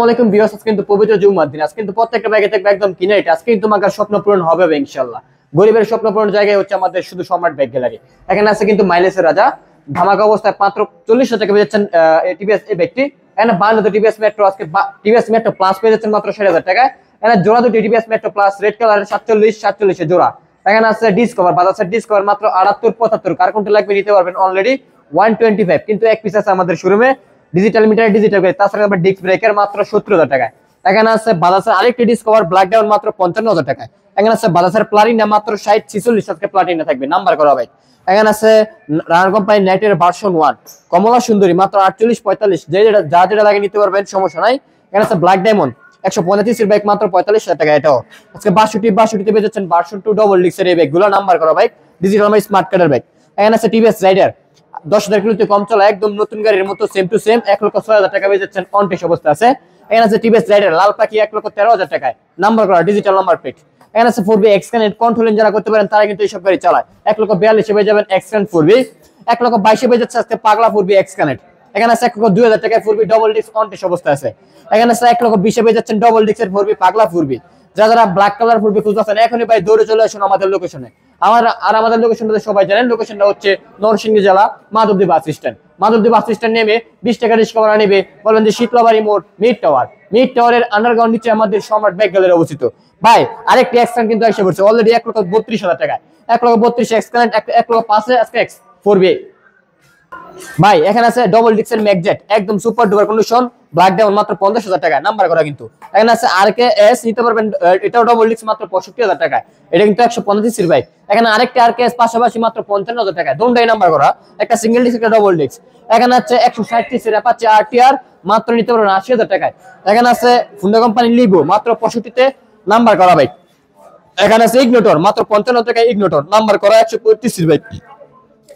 আলাইকুম ভিউয়ার্স, আজকে কিন্তু পবিত্র জুম্মার দিন। আজকে কিন্তু প্রত্যেকটা ব্যাগে থাকবে একদম কিনা এটা। আজকে কিন্তু তোমার স্বপ্ন পূরণ হবে ইনশাআল্লাহ। গরিবের স্বপ্ন পূরণ জায়গায় হচ্ছে আমাদের শুধু সম্রাট ব্যাগ গ্যালারি। এখানে আছে কিন্তু মাইলেজের রাজা, ধামাকা অবস্থায় মাত্র 40,000 টাকা পেয়ে যাচ্ছেন টিভিএস এই ব্যাগটি। এখানে বান্ডেল টিভিএস মেট্রো, আজকে টিভিএস মেট্রো প্লাস পেয়ে যাচ্ছেন মাত্র 60,000 টাকায়। এখানে জোড়া দুটি টিভিএস মেট্রো প্লাস রেড কালারের 47 এর জোড়া। এখানে আছে ডিসকভার, বাজাজের ডিসকভার মাত্র 78-75। কার কোনটা লাগবে নিতে পারবেন অলরেডি 125, কিন্তু এক পিস আছে আমাদের শোরুমে ডিজিটাল মিটার ডিজিটাল ব্রেক। তাছাড়া আবার ডিস্ক ব্রেকের মাত্র 70,000 টাকায়। এখানে আছে বাজাজের আরেকটি ডিসকভার ব্ল্যাক ডাউন মাত্র 55,000 টাকায়। এখানে আছে বাজাজের প্লাটিনা মাত্র 60-46, আজকে প্লাটিনা থাকবে নাম্বার করা ভাই। এখানে আছে রানার কোম্পানি নাইটের ভার্সন 1 কমলা সুন্দরী মাত্র 48-45, যা যেটা লাগে নিতে পারবেন, সমস্যা নাই। এখানে আছে ব্ল্যাক ডায়মন্ড 135 এর ব্যাগ মাত্র 45,000 টাকা। এটাও আজকে 62 পেয়ে যাচ্ছেন ভার্সন 2 ডবল ডিস্কের এই ব্যাগগুলো নাম্বার করা ভাই, ডিজিটাল মাই স্মার্ট কার্ডের ব্যাগ। এখানে আছে টিভিএস রাইডার 10,000 কিলোতে কম চলা একদম নতুন গাড়ির মতো সেম টু সেম 1,06,000 টাকা পেয়ে যাচ্ছেন, অন টেস্ট অবস্থা আছে। এখানে আছে টিভিএস রাইডার লাল পাখি 1,13,000 টাকায় নাম্বার করা ডিজিটাল নাম্বার প্লেট। এখানে আছে 4B এক্সকানেক্ট কন্ট্রোলিং যারা করতে পারেন তারা কিন্তু এইসব গাড়ি চালায়। 1,42,000 পেয়ে যাবেন এক্সকানেক্ট 4B। 1,22,000 পেয়ে যাচ্ছে আজকে পাগলা 4B এক্সকানেক্ট। এখানে আছে 1,02,000 টাকায় 4B double disc on test অবস্থা আছে। এখানে আছে 1,20,000 পেয়ে যাচ্ছেন ডবল ডিস্কের 4B পাগলা 4B। যারা ব্ল্যাক কালার 4B খুঁজতেছেন এখনই ভাই দৌড়ে চলে আসুন আমাদের লোকেশনে। আমাদের লোকেশনটা সবাই জানেন, লোকেশনটা হচ্ছে নরসিংদী জেলা Madhabdi bus stand. Madhabdi bus stand নেমে 20 টাকা রিক্সা ভাড়া নেবে, বলবেন যে শীতলাবাড়ি মোড় মিড টাওয়ারের আন্ডারগ্রাউন্ড নিচে আমাদের সম্রাট ব্যাগ গ্যালারি অবস্থিত। ভাই আরেকটি এক্সকানেক্ট কিন্তু এসে পড়ছে অলরেডি 1,32,000 টাকায়। 1,32,000 এক্সকানেক্ট, 1,05,000 আজকে এক্স 4B। ভাই এখানে আছে ডবল ডিক্সের ম্যাকজেট একদম super duper condition black diamond মাত্র 50,000 টাকা নাম্বার করা। কিন্তু এখানে আছে আরকেএস নিতে পারবেন, এটাও ডবল ডিক্স মাত্র 65,000 টাকা। এটা কিন্তু 135 এর বাইক। এখানে আরেকটা আরকেএস পাশাপাশি মাত্র 55,000 টাকা, দুটোই নাম্বার করা, একটা সিঙ্গেল ডিক্স একটা ডবল ডিক্স। এখানে আছে 160 এর অ্যাপাচি আরটিআর মাত্র নিতে পারবেন 80,000 টাকায়। এখানে আছে হুন্ডা কোম্পানি লিভো মাত্র 65 তে নাম্বার করা বাইক। এখানে আছে ইগনোটর মাত্র 55 টাকায়, ইগনোটর নাম্বার করা 135 এর বাইক।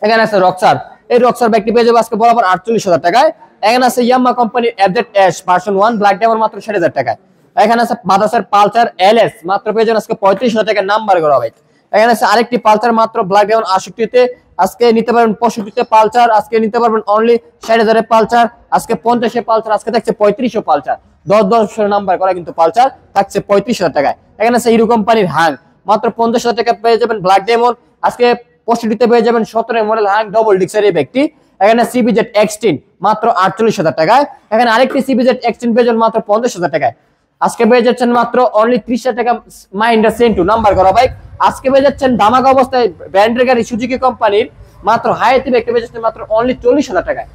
এখানে আছে রক্সার, এই রক্সার ব্যাগটি পেয়ে যাবে আজকে বরাবর 48,000 টাকায়। এখানে আছে ইয়ামাহা কোম্পানির FZ S version 1 black diamond মাত্র 60,000 টাকায়। এখানে আছে বাজাজের পালসার এলএস মাত্র পেয়ে যাবেন আজকে 35,000 টাকায় নাম্বার করা ভাই। এখানে আছে আরেকটি পালসার মাত্র ব্ল্যাক ডায়মন্ড 68 তে, আজকে নিতে পারবেন 65 তে পালসার, আজকে নিতে পারবেন অনলি 60,000 এর পালসার, আজকে 50 এর পালসার, আজকে থাকছে 3500 পালসার 10 নাম্বার করা কিন্তু পালসার থাকছে 35,000 টাকায়। এখানে আছে হিরো কোম্পানির হাং মাত্র 50,000 টাকা পেয়ে যাবেন ব্ল্যাক ডায়মন্ড, আজকে 65 পেয়ে যাবেন 17 মডেল হাং ডবল ডিক্সের এই ব্যাগটি। এখানে সিবিজেড এক্সটিন মাত্র 48,000 টাকায়। এখানে আরেকটি সিবিজেড এক্সটিন পেয়ে যাবেন মাত্র 50,000 টাকায়। আজকে পেয়ে যাচ্ছেন মাত্র অনলি 30,000 টাকা মাইন্ডার সেন্টু নাম্বার করা বাইক। আজকে পেয়ে যাচ্ছেন ধামাকা অবস্থায় ব্র্যান্ডের গাড়ি সুজুকি কোম্পানির মাত্র হাইতে ব্যাগটি পেয়ে যাচ্ছেন মাত্র অনলি 40,000 টাকায়।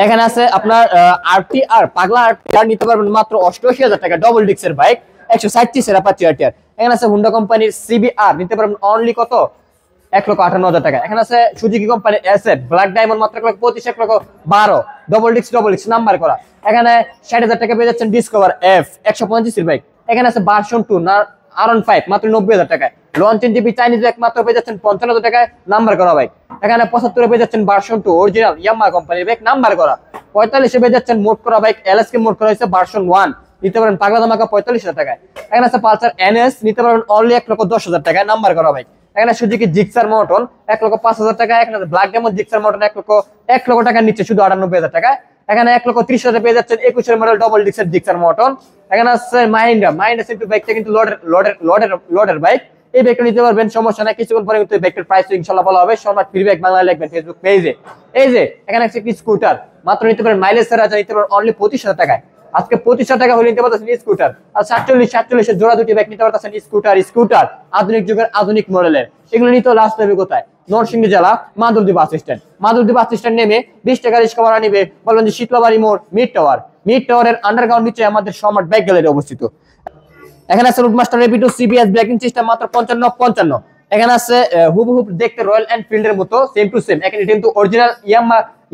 এখানে আছে আপনার আরটিআর পাগলা আরটিআর নিতে পারবেন মাত্র 88,000 টাকা ডবল ডিক্সের বাইক 160 এর অ্যাপাচি আরটিআর। এখানে আছে হুন্ডা কোম্পানির সিবিআর নিতে পারবেন অনলি কত 1,58,000 টাকা। এখানে আছে সুজুকি কোম্পানির এসএফ ব্ল্যাক ডায়মন্ড মাত্র 1,25,000 1,12 ডবল ডিক্স নাম্বার করা। এখানে 60,000 টাকা পেয়ে যাচ্ছেন ডিসকভার এফ 125 এর বাইক। এখানে আছে ভার্সন 2 না R15 মাত্র 90,000 টাকায়। লঞ্চ জিবি চাইনিজ ব্যাগ মাত্র পেয়ে যাচ্ছেন 55,000 টাকায় নাম্বার করা বাইক। এখানে 75 পেয়ে যাচ্ছেন ভার্সন 2 অরিজিনাল ইয়ামাহা কোম্পানির বাইক নাম্বার করা। 45 পেয়ে যাচ্ছেন মোড করা বাইক এলএসকে মোড করা হয়েছে ভার্সন 1 নিতে পারেন পাগলা ধামাকা 45,000 টাকায়। এখানে আছে পালসার এনএস নিতে পারবেন অনলি 1,10,000 টাকায় নাম্বার করা বাইক। এখানে সুজুকি জিক্সার মোটন 1,05,000 টাকা। এখানে ব্ল্যাক ডায়মন্ড জিক্সার মোটন 1 লক্ষ টাকার নিচে শুধু 98,000 টাকা। এখানে 1,30,000 পেয়ে যাচ্ছেন 21 মডেল ডবল ডিক্সের জিক্সার মোটন। এখানে আছে মাহিন্দ্রা সেন্টু বাইকটা কিন্তু লোডের বাইক। এই বাইকটা নিতে পারবেন, সমস্যা নাই, কিছুক্ষণ পরে কিন্তু বাইকটার প্রাইস ইনশাআল্লাহ বলা হবে। সম্রাট ফ্রি বাইক বাংলা লিখবেন ফেসবুক পেজে। এই যে এখানে আছে একটি স্কুটার মাত্র নিতে পারেন মাইলেজ ছাড়া নিতে পারেন অনলি 25,000 টাকায়। আজকে 25,000 টাকা হলে নিতে পারতেছেন স্কুটার। আর 47 এর জোড়া দুটি বাইক নিতে পারতেছেন স্কুটার আধুনিক যুগের আধুনিক মডেলের। এগুলো নিতে লাস্ট নেবে কোথায়? নরসিংদী জেলা মাধবদী বাস স্ট্যান্ড নেমে 20 টাকা রিক্সা ভাড়া নিবে, বলবেন যে শীতলাবাড়ি মোড় মিড টাওয়ারের আন্ডারগ্রাউন্ড নিচে আমাদের সম্রাট ব্যাগ গ্যালারি অবস্থিত। এখানে আছে রুটমাস্টার রেপিডো সিবিএস ব্রেকিং সিস্টেম মাত্র 55। এখানে আছে হুবহু দেখতে রয়্যাল এনফিল্ডের মতো সেম টু সেম। এখানে কিন্তু অরিজিনাল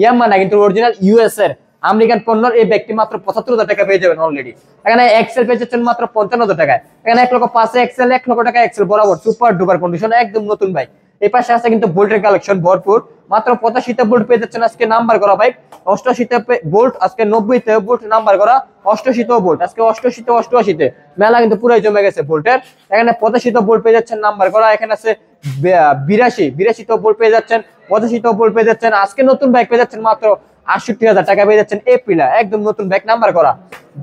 ইয়ামাহা না, কিন্তু অরিজিনাল ইউএস এর আমেরিকান পণ্যের এই ব্যাগটি মাত্র 75,000 টাকা পেয়ে যাবেন অলরেডি। এখানে এক্সেল পেয়ে যাচ্ছেন মাত্র 55,000 টাকায়। এখানে 1,05,000 এক্সেল 1 লক্ষ টাকা এক্সেল বরাবর সুপার ডুপার কন্ডিশন একদম নতুন বাইক। এই পাশে আছে কিন্তু বোল্টের কালেকশন ভরপুর মাত্র 85 বোল্ট পেয়ে যাচ্ছেন আজকে নাম্বার করা বাইক। 88 বোল্ট আজকে 90 বোল্ট নাম্বার করা, 88 বোল্ট আজকে 88 মেলা কিন্তু পুরাই জমে গেছে বোল্টের। এখানে 85 বোল্ট পেয়ে যাচ্ছেন নাম্বার করা। এখানে আছে 82 বোল্ট পেয়ে যাচ্ছেন, 85 বোল্ট পেয়ে যাচ্ছেন। আজকে নতুন বাইক পেয়ে যাচ্ছেন মাত্র ৬৮,০০০ টাকা পেয়ে যাচ্ছেন এপ্রিলা, একদম নতুন ব্যাগ নাম্বার করা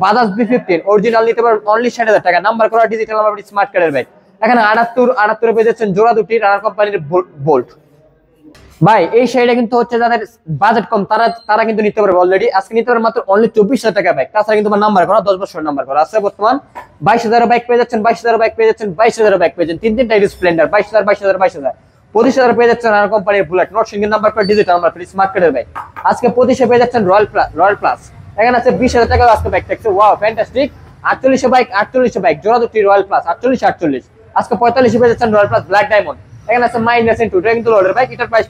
বাজাজ B15 অরিজিনাল নিতে পারেন অনলি ৬০,০০০ টাকা, নাম্বার করা ডিজিটাল নাম্বার স্মার্ট কার্ডের ব্যাগ। এখানে ৭৮ পেয়ে যাচ্ছেন জোড়া দুটি রানার কোম্পানির বোল্ট। ভাই এই শাড়িটা কিন্তু হচ্ছে যাদের বাজেট কম তারা কিন্তু নিতে পারবে অলরেডি, আজকে নিতে পারবে মাত্র অনলি ২৪,০০০ টাকা ব্যাগ। তাছাড়া কিন্তু নাম্বার করা ১০ বছর নাম্বার করা আছে। বর্তমান ২২,০০০ বাইক পেয়ে যাচ্ছেন, ২২,০০০ বাইক পেয়ে যাচ্ছেন, ২২,০০০ বাইক পেয়ে যাচ্ছেন, তিনটা স্প্লেন্ডার ২২,০০০ ২২,০০০ ২২,০০০ ২৫,০০০ পেয়ে যাচ্ছেন রানার কোম্পানির বুলেট নট সিঙ্গেল নাম্বার করা ডিজিটাল নাম্বার স্মার্ট কার্ডের ব্যাগ। আজকে ২৫,০০০ পেয়ে যাচ্ছেন রয়্যাল প্লাস। এখানে আছে ২০,০০০ টাকা আজকে ব্যাগ থাকছে, ওয়াও ফ্যান্টাস্টিক। ৪৮,০০০ বাইক জোড়া দুটি রয়্যাল প্লাস ৪৮,৪৮। আজকে ৪৫,০০০ পেয়ে যাচ্ছেন রয়্যাল প্লাস ব্ল্যাক ডায়মন্ড। এখানে আছে মাইনাস ইনটু এটা কিন্তু লোডের বাইক, এটার প্রাইস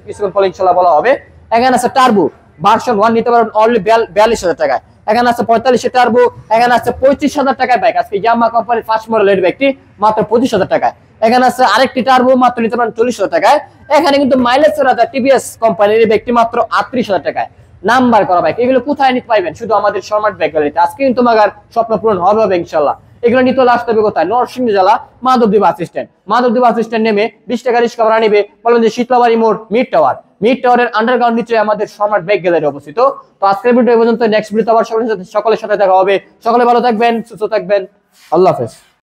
কিছুক্ষণ পরে ইনশাআল্লাহ বলা হবে। এখানে আছে টার্বো ভার্সন 1 নিতে পারবেন অনলি ৪২,০০০ টাকায়। এখানে আছে ৪৫ টার্বো, এখানে আছে ৩৫,০০০ টাকায় বাইক। আজকে ইয়ামাহা কোম্পানির ফার্স্ট মডেলের বাইকটি মাত্র ২৫,০০০ টাকায়। এখানে আছে আরেকটি টার্বো মাত্র নিতে পারেন ৪০,০০০ টাকায়। এখানে কিন্তু মাইলেজ রাজা টিভিএস কোম্পানির ব্যক্তি মাত্র ৩৮,০০০ টাকায় নাম্বার করা বাইক। এগুলো কোথায় নিতে পাইবেন? শুধু আমাদের শর্মার্ট বাইক গ্যালারিতে। আজকে কিন্তু তোমার স্বপ্ন পূরণ হবে ইনশাআল্লাহ। এগুলো নিতে হলে আসতে হবে কোথায়? নরসিংদী জেলা Madhabdi bus stand. Madhabdi bus stand নেমে ২০ টাকা রিক্সা ভাড়া নিবে, বলবেন যে শীতলাবাড়ি মোড় মিড টাওয়ারের আন্ডারগ্রাউন্ড নিচে আমাদের শর্মার্ট বাইক গ্যালারি অবস্থিত। তো আজকের ভিডিও এই পর্যন্ত, নেক্সট ভিডিওতে আবার সকলের সাথে দেখা হবে। সকলে ভালো থাকবেন, সুস্থ থাকবেন, আল্লাহ হাফেজ।